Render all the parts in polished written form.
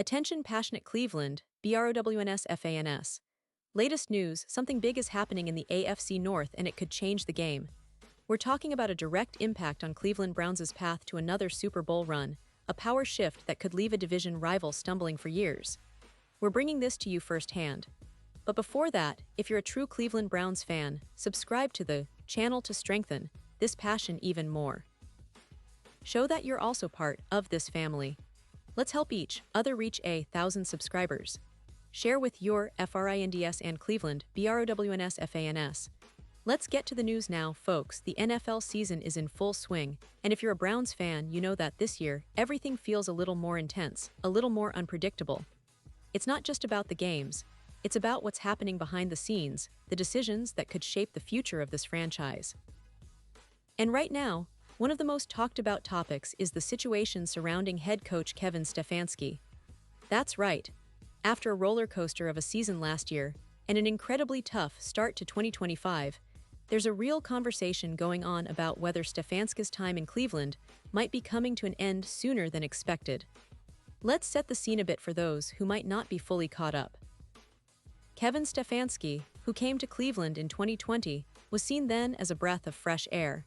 Attention passionate Cleveland, BROWNS. Latest news, something big is happening in the AFC North and it could change the game. We're talking about a direct impact on Cleveland Browns' path to another Super Bowl run, a power shift that could leave a division rival stumbling for years. We're bringing this to you firsthand. But before that, if you're a true Cleveland Browns fan, subscribe to the channel to strengthen this passion even more. Show that you're also part of this family. Let's help each other reach 1,000 subscribers. Share with your FRINDS and Cleveland, BROWNS. Let's get to the news now, folks. The NFL season is in full swing, and if you're a Browns fan, you know that this year, everything feels a little more intense, a little more unpredictable. It's not just about the games, it's about what's happening behind the scenes, the decisions that could shape the future of this franchise. And right now, one of the most talked about topics is the situation surrounding head coach Kevin Stefanski. That's right. After a roller coaster of a season last year and an incredibly tough start to 2025, there's a real conversation going on about whether Stefanski's time in Cleveland might be coming to an end sooner than expected. Let's set the scene a bit for those who might not be fully caught up. Kevin Stefanski, who came to Cleveland in 2020, was seen then as a breath of fresh air.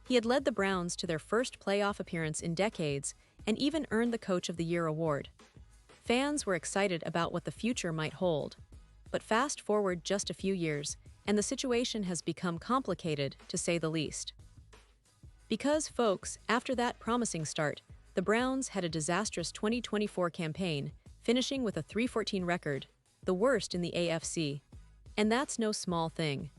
He had led the Browns to their first playoff appearance in decades and even earned the Coach of the Year award. Fans were excited about what the future might hold. But fast forward just a few years, and the situation has become complicated, to say the least. Because, folks, after that promising start, the Browns had a disastrous 2024 campaign, finishing with a 3-14 record, the worst in the AFC. And that's no small thing.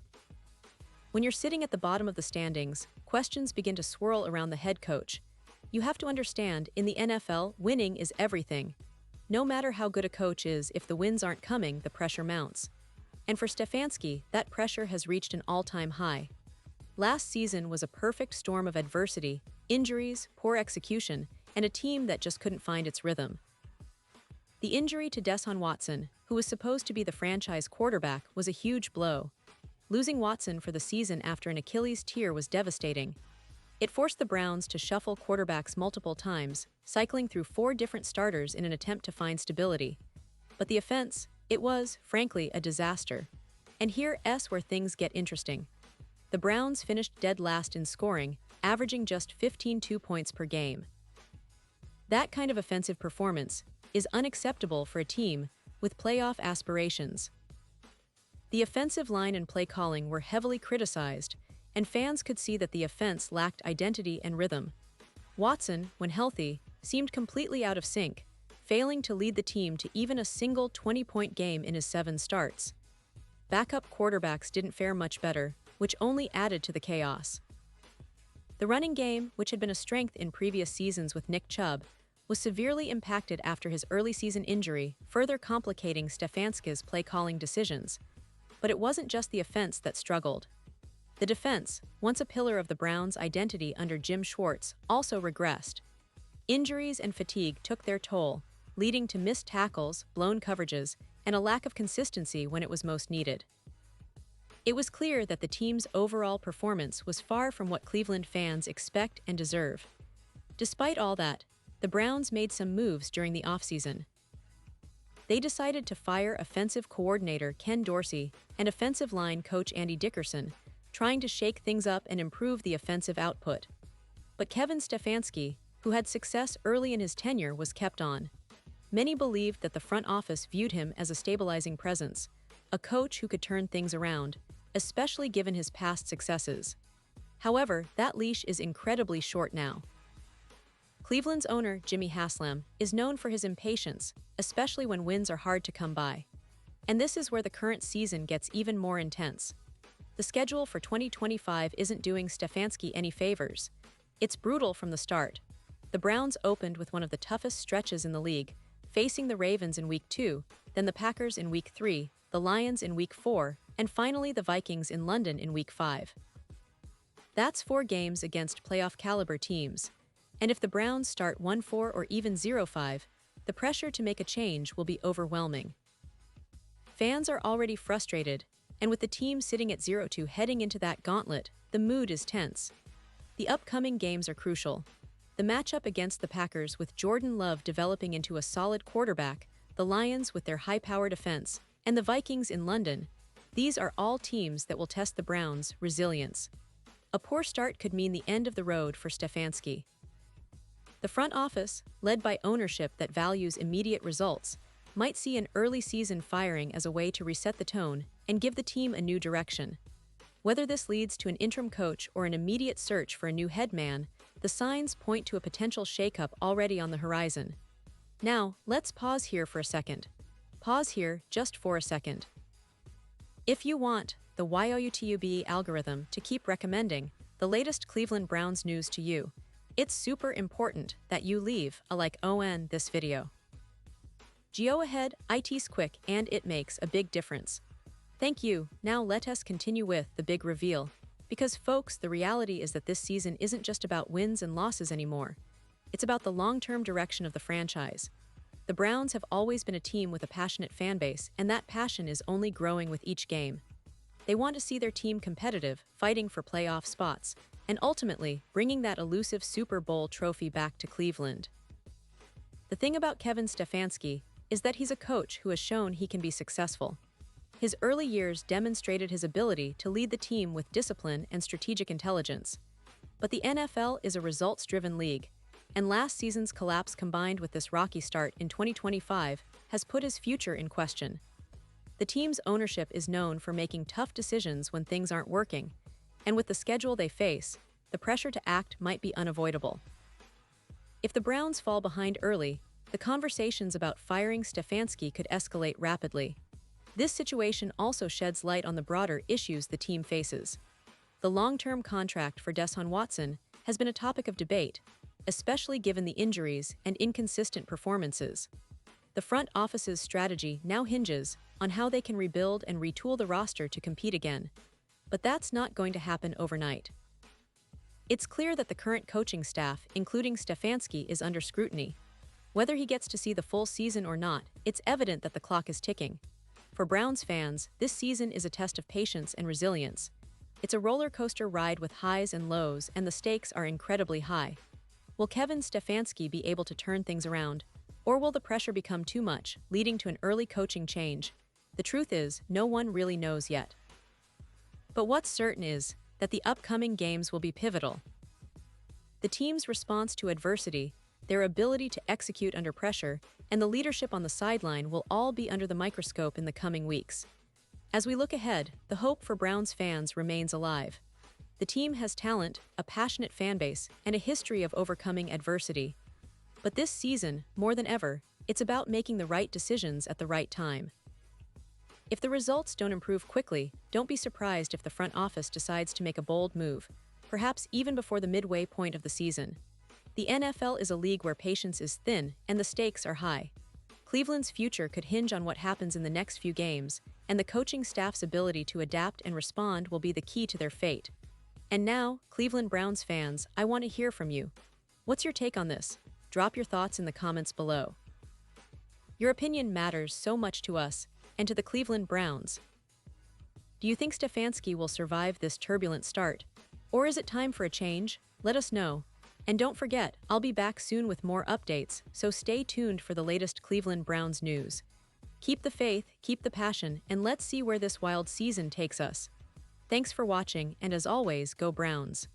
When you're sitting at the bottom of the standings, questions begin to swirl around the head coach. You have to understand, in the NFL, winning is everything. No matter how good a coach is, if the wins aren't coming, the pressure mounts. And for Stefanski, that pressure has reached an all-time high. Last season was a perfect storm of adversity, injuries, poor execution, and a team that just couldn't find its rhythm. The injury to Deshaun Watson, who was supposed to be the franchise quarterback, was a huge blow. Losing Watson for the season after an Achilles tear was devastating. It forced the Browns to shuffle quarterbacks multiple times, cycling through 4 different starters in an attempt to find stability. But the offense, it was, frankly, a disaster. And here's where things get interesting. The Browns finished dead last in scoring, averaging just 15.2 points per game. That kind of offensive performance is unacceptable for a team with playoff aspirations. The offensive line and play calling were heavily criticized, and fans could see that the offense lacked identity and rhythm. Watson, when healthy, seemed completely out of sync, failing to lead the team to even a single 20-point game in his 7 starts. Backup quarterbacks didn't fare much better, which only added to the chaos. The running game, which had been a strength in previous seasons with Nick Chubb, was severely impacted after his early season injury, further complicating Stefanski's play-calling decisions. But it wasn't just the offense that struggled. The defense, once a pillar of the Browns' identity under Jim Schwartz, also regressed. Injuries and fatigue took their toll, leading to missed tackles, blown coverages, and a lack of consistency when it was most needed. It was clear that the team's overall performance was far from what Cleveland fans expect and deserve. Despite all that, the Browns made some moves during the offseason. They decided to fire offensive coordinator Ken Dorsey and offensive line coach Andy Dickerson, trying to shake things up and improve the offensive output. But Kevin Stefanski, who had success early in his tenure, was kept on. Many believed that the front office viewed him as a stabilizing presence, a coach who could turn things around, especially given his past successes. However, that leash is incredibly short now. Cleveland's owner, Jimmy Haslam, is known for his impatience, especially when wins are hard to come by. And this is where the current season gets even more intense. The schedule for 2025 isn't doing Stefanski any favors. It's brutal from the start. The Browns opened with one of the toughest stretches in the league, facing the Ravens in Week 2, then the Packers in Week 3, the Lions in Week 4, and finally the Vikings in London in Week 5. That's 4 games against playoff-caliber teams. And if the Browns start 1-4 or even 0-5, the pressure to make a change will be overwhelming. Fans are already frustrated, and with the team sitting at 0-2 heading into that gauntlet, the mood is tense. The upcoming games are crucial. The matchup against the Packers with Jordan Love developing into a solid quarterback, the Lions with their high-powered offense, and the Vikings in London, these are all teams that will test the Browns' resilience. A poor start could mean the end of the road for Stefanski. The front office, led by ownership that values immediate results, might see an early season firing as a way to reset the tone and give the team a new direction. Whether this leads to an interim coach or an immediate search for a new head man, the signs point to a potential shakeup already on the horizon. Now, let's pause here for a second. Pause here just for a second. If you want the YOUTUBE algorithm to keep recommending the latest Cleveland Browns news to you, it's super important that you leave a like on this video. Go ahead, it's quick and it makes a big difference. Thank you. Now let us continue with the big reveal. Because folks, the reality is that this season isn't just about wins and losses anymore. It's about the long-term direction of the franchise. The Browns have always been a team with a passionate fan base, and that passion is only growing with each game. They want to see their team competitive, fighting for playoff spots, and ultimately bringing that elusive Super Bowl trophy back to Cleveland. The thing about Kevin Stefanski is that he's a coach who has shown he can be successful. His early years demonstrated his ability to lead the team with discipline and strategic intelligence. But the NFL is a results-driven league, and last season's collapse combined with this rocky start in 2025 has put his future in question. The team's ownership is known for making tough decisions when things aren't working, and with the schedule they face, the pressure to act might be unavoidable. If the Browns fall behind early, the conversations about firing Stefanski could escalate rapidly. This situation also sheds light on the broader issues the team faces. The long-term contract for Deshaun Watson has been a topic of debate, especially given the injuries and inconsistent performances. The front office's strategy now hinges on how they can rebuild and retool the roster to compete again. But that's not going to happen overnight. It's clear that the current coaching staff, including Stefanski, is under scrutiny. Whether he gets to see the full season or not, it's evident that the clock is ticking. For Browns fans, this season is a test of patience and resilience. It's a roller coaster ride with highs and lows, and the stakes are incredibly high. Will Kevin Stefanski be able to turn things around, or will the pressure become too much, leading to an early coaching change? The truth is, no one really knows yet. But what's certain is that the upcoming games will be pivotal. The team's response to adversity, their ability to execute under pressure, and the leadership on the sideline will all be under the microscope in the coming weeks. As we look ahead, the hope for Browns fans remains alive. The team has talent, a passionate fan base, and a history of overcoming adversity. But this season, more than ever, it's about making the right decisions at the right time. If the results don't improve quickly, don't be surprised if the front office decides to make a bold move, perhaps even before the midway point of the season. The NFL is a league where patience is thin and the stakes are high. Cleveland's future could hinge on what happens in the next few games, and the coaching staff's ability to adapt and respond will be the key to their fate. And now, Cleveland Browns fans, I want to hear from you. What's your take on this? Drop your thoughts in the comments below. Your opinion matters so much to us and to the Cleveland Browns. Do you think Stefanski will survive this turbulent start? Or is it time for a change? Let us know. And don't forget, I'll be back soon with more updates, so stay tuned for the latest Cleveland Browns news. Keep the faith, keep the passion, and let's see where this wild season takes us. Thanks for watching, and as always, go Browns.